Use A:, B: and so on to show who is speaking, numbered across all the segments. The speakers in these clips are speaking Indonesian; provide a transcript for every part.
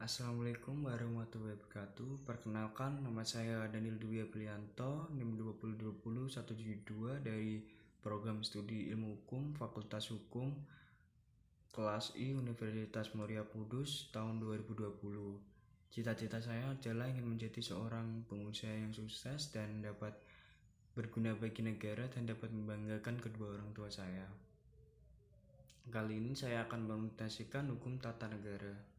A: Assalamualaikum warahmatullahi wabarakatuh. Perkenalkan, nama saya Daniel Dwi Aprianto, NIM 2020172 dari Program Studi Ilmu Hukum Fakultas Hukum Kelas I Universitas Muria Kudus tahun 2020. Cita-cita saya adalah ingin menjadi seorang pengusaha yang sukses dan dapat berguna bagi negara dan dapat membanggakan kedua orang tua saya. Kali ini saya akan menuntaskan hukum tata negara.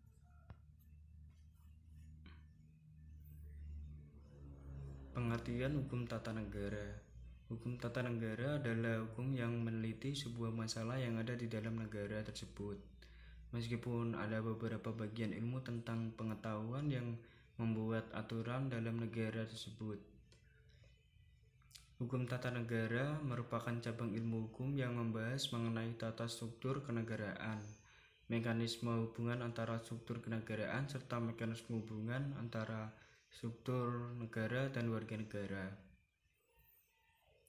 A: Pengertian hukum tata negara. Hukum tata negara adalah hukum yang meneliti sebuah masalah yang ada di dalam negara tersebut. Meskipun ada beberapa bagian ilmu tentang pengetahuan yang membuat aturan dalam negara tersebut. Hukum tata negara merupakan cabang ilmu hukum yang membahas mengenai tata struktur kenegaraan, mekanisme hubungan antara struktur kenegaraan, serta mekanisme hubungan antara struktur negara dan warga negara.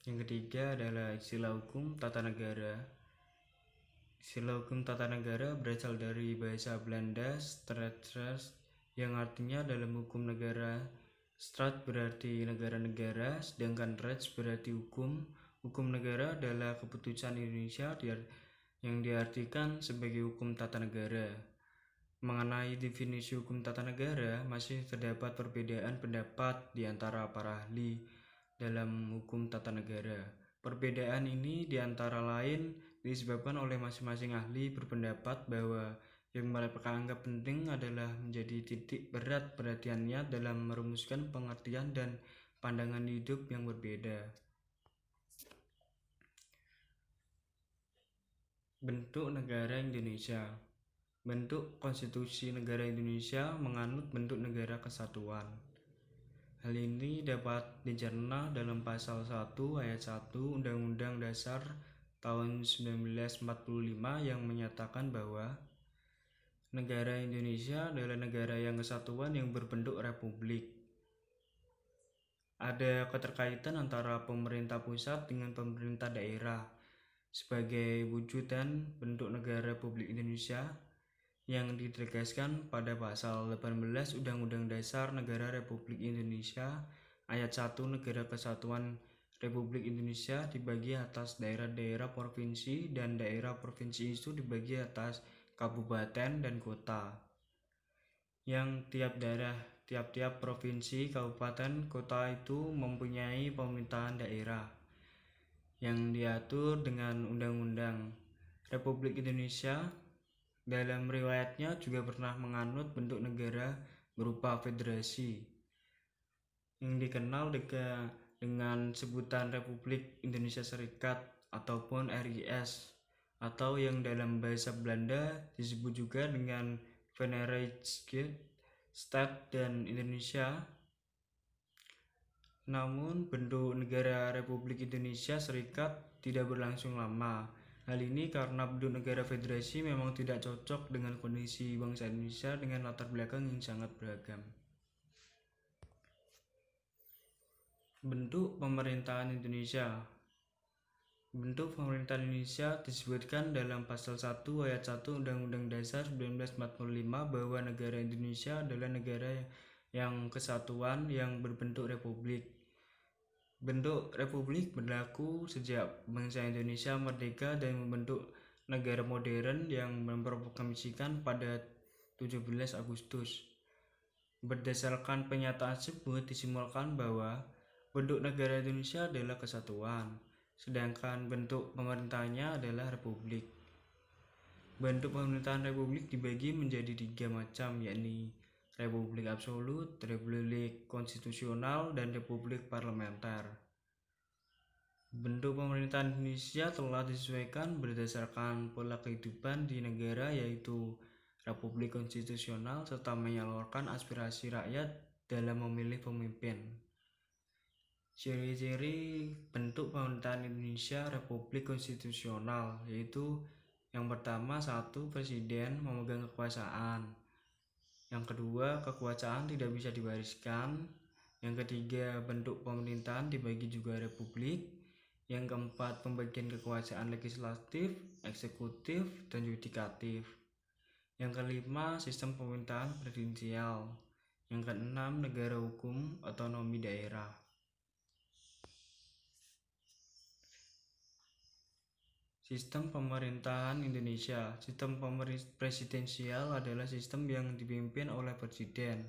A: Yang ketiga adalah istilah hukum tata negara. Istilah hukum tata negara berasal dari bahasa Belanda Staatsrecht yang artinya dalam hukum negara. Staat berarti negara-negara, sedangkan Recht berarti hukum. Hukum negara adalah keputusan Indonesia yang diartikan sebagai hukum tata negara. Mengenai definisi hukum tata negara, masih terdapat perbedaan pendapat di antara para ahli dalam hukum tata negara. Perbedaan ini di antara lain disebabkan oleh masing-masing ahli berpendapat bahwa yang mereka anggap penting adalah menjadi titik berat perhatiannya dalam merumuskan pengertian dan pandangan hidup yang berbeda. Bentuk negara Indonesia. Bentuk konstitusi negara Indonesia menganut bentuk negara kesatuan. Hal ini dapat dicerna dalam pasal 1 ayat 1 Undang-Undang Dasar tahun 1945 yang menyatakan bahwa negara Indonesia adalah negara yang kesatuan yang berbentuk republik. Ada keterkaitan antara pemerintah pusat dengan pemerintah daerah sebagai wujudan bentuk negara Republik Indonesia yang ditegaskan pada pasal 18 Undang-Undang Dasar Negara Republik Indonesia ayat 1. Negara Kesatuan Republik Indonesia dibagi atas daerah-daerah provinsi dan daerah provinsi itu dibagi atas kabupaten dan kota. Yang tiap-tiap provinsi, kabupaten, kota itu mempunyai pemerintahan daerah yang diatur dengan undang-undang. Republik Indonesia dalam riwayatnya juga pernah menganut bentuk negara berupa federasi yang dikenal dengan sebutan Republik Indonesia Serikat ataupun RIS, atau yang dalam bahasa Belanda disebut juga dengan Verenigde Staat dan Indonesia. Namun bentuk negara Republik Indonesia Serikat tidak berlangsung lama. Hal ini karena bentuk negara federasi memang tidak cocok dengan kondisi bangsa Indonesia dengan latar belakang yang sangat beragam. Bentuk pemerintahan Indonesia. Bentuk pemerintahan Indonesia disebutkan dalam pasal 1 ayat 1 Undang-Undang Dasar 1945 bahwa negara Indonesia adalah negara yang kesatuan yang berbentuk republik. Bentuk republik berlaku sejak bangsa Indonesia merdeka dan membentuk negara modern yang memproklamasikan pada 17 Agustus. Berdasarkan pernyataan tersebut disimpulkan bahwa bentuk negara Indonesia adalah kesatuan, sedangkan bentuk pemerintahannya adalah republik. Bentuk pemerintahan republik dibagi menjadi 3 macam, yakni republik absolut, republik konstitusional, dan republik parlementer. Bentuk pemerintahan Indonesia telah disesuaikan berdasarkan pola kehidupan di negara, yaitu republik konstitusional, serta menyalurkan aspirasi rakyat dalam memilih pemimpin. Ciri-ciri bentuk pemerintahan Indonesia republik konstitusional yaitu yang pertama, 1. Presiden memegang kekuasaan. Yang kedua, kekuasaan tidak bisa diwariskan. Yang ketiga, bentuk pemerintahan dibagi juga republik. Yang keempat, pembagian kekuasaan legislatif, eksekutif, dan yudikatif. Yang kelima, sistem pemerintahan presidensial. Yang keenam, negara hukum, otonomi daerah. Sistem pemerintahan Indonesia. Sistem presidensial adalah sistem yang dipimpin oleh presiden.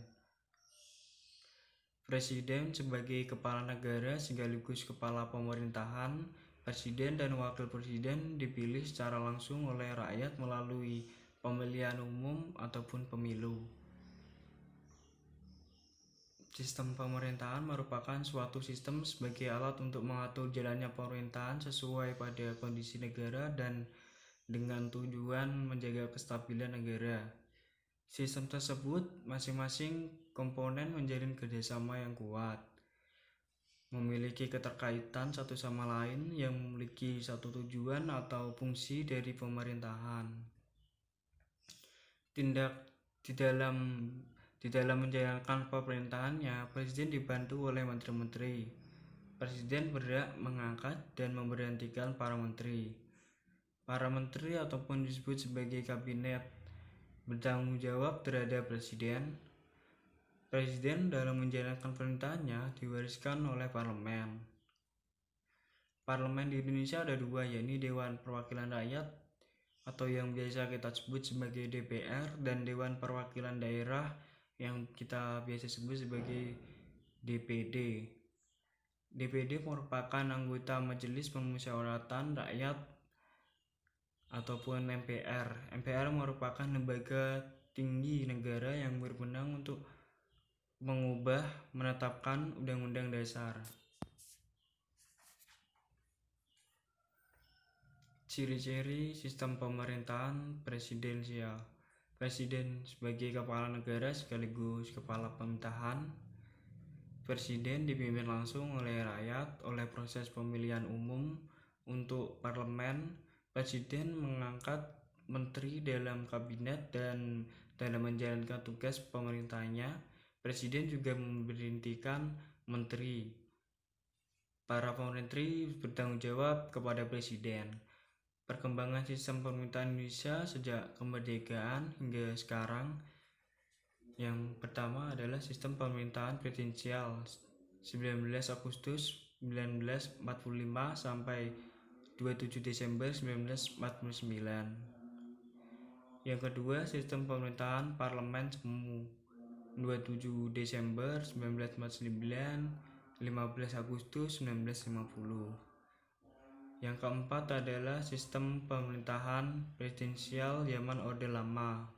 A: Presiden sebagai kepala negara sekaligus kepala pemerintahan. Presiden dan wakil presiden dipilih secara langsung oleh rakyat melalui pemilihan umum ataupun pemilu. Sistem pemerintahan merupakan suatu sistem sebagai alat untuk mengatur jalannya pemerintahan sesuai pada kondisi negara dan dengan tujuan menjaga kestabilan negara. Sistem tersebut masing-masing komponen menjalin kerjasama yang kuat, memiliki keterkaitan satu sama lain yang memiliki satu tujuan atau fungsi dari pemerintahan. Di dalam menjalankan pemerintahannya, presiden dibantu oleh menteri-menteri. Presiden berhak mengangkat dan memberhentikan para menteri. Para menteri ataupun disebut sebagai kabinet bertanggung jawab terhadap presiden. Presiden dalam menjalankan pemerintahannya diwariskan oleh parlemen. Parlemen di Indonesia ada dua, yakni Dewan Perwakilan Rakyat atau yang biasa kita sebut sebagai DPR dan Dewan Perwakilan Daerah yang kita biasa sebut sebagai DPD. DPD merupakan anggota Majelis Permusyawaratan Rakyat ataupun MPR. MPR merupakan lembaga tinggi negara yang berwenang untuk mengubah, menetapkan undang-undang dasar. Ciri-ciri sistem pemerintahan presidensial. Presiden sebagai kepala negara sekaligus kepala pemerintahan. Presiden dipimpin langsung oleh rakyat oleh proses pemilihan umum. Untuk parlemen, presiden mengangkat menteri dalam kabinet dan dalam menjalankan tugas pemerintahnya, presiden juga memberhentikan menteri. Para menteri bertanggung jawab kepada presiden. Perkembangan sistem pemerintahan Indonesia sejak kemerdekaan hingga sekarang. Yang pertama adalah sistem pemerintahan presidensial 19 Agustus 1945 sampai 27 Desember 1949. Yang kedua, sistem pemerintahan parlemen semu 27 Desember 1949, 15 Agustus 1950. Yang keempat adalah sistem pemerintahan presidensial zaman Orde Lama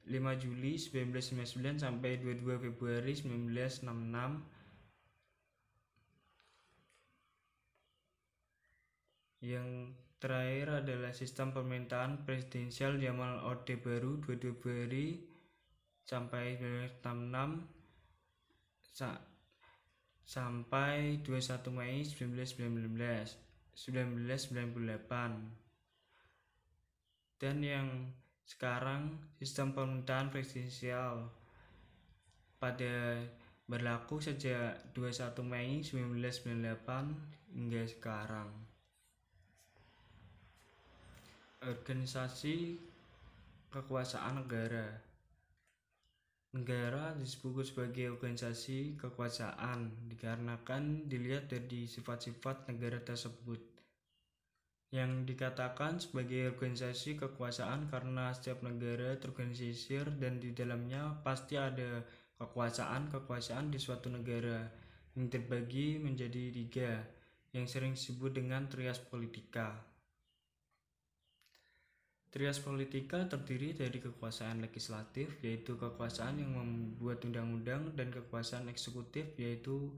A: 5 Juli 1999 sampai 22 Februari 1966. Yang terakhir adalah sistem pemerintahan presidensial zaman Orde Baru 22 Februari sampai 1966 sampai 21 Mei 1998. Dan yang sekarang sistem pemerintahan presidensial pada berlaku sejak 21 Mei 1998 hingga sekarang. Organisasi kekuasaan negara. Negara disebut sebagai organisasi kekuasaan dikarenakan dilihat dari sifat-sifat negara tersebut. Yang dikatakan sebagai organisasi kekuasaan karena setiap negara terorganisir dan di dalamnya pasti ada kekuasaan di suatu negara yang terbagi menjadi 3 yang sering disebut dengan trias politika. Trias politika terdiri dari kekuasaan legislatif, yaitu kekuasaan yang membuat undang-undang, dan kekuasaan eksekutif, yaitu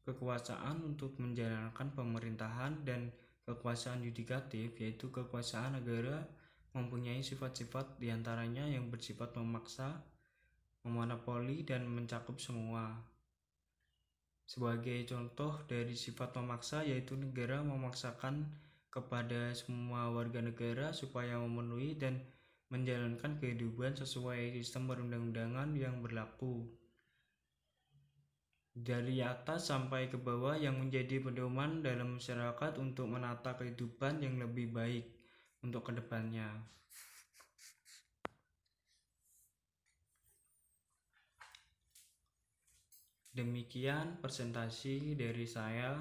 A: kekuasaan untuk menjalankan pemerintahan, dan kekuasaan yudikatif, yaitu kekuasaan negara mempunyai sifat-sifat diantaranya yang bersifat memaksa, memonopoli, dan mencakup semua. Sebagai contoh dari sifat memaksa, yaitu negara memaksakan kepada semua warga negara supaya memenuhi dan menjalankan kehidupan sesuai sistem perundang-undangan yang berlaku dari atas sampai ke bawah yang menjadi pedoman dalam masyarakat untuk menata kehidupan yang lebih baik untuk kedepannya. Demikian presentasi dari saya.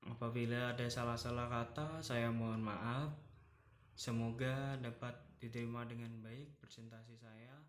A: Apabila ada salah-salah kata, saya mohon maaf. Semoga dapat diterima dengan baik presentasi saya.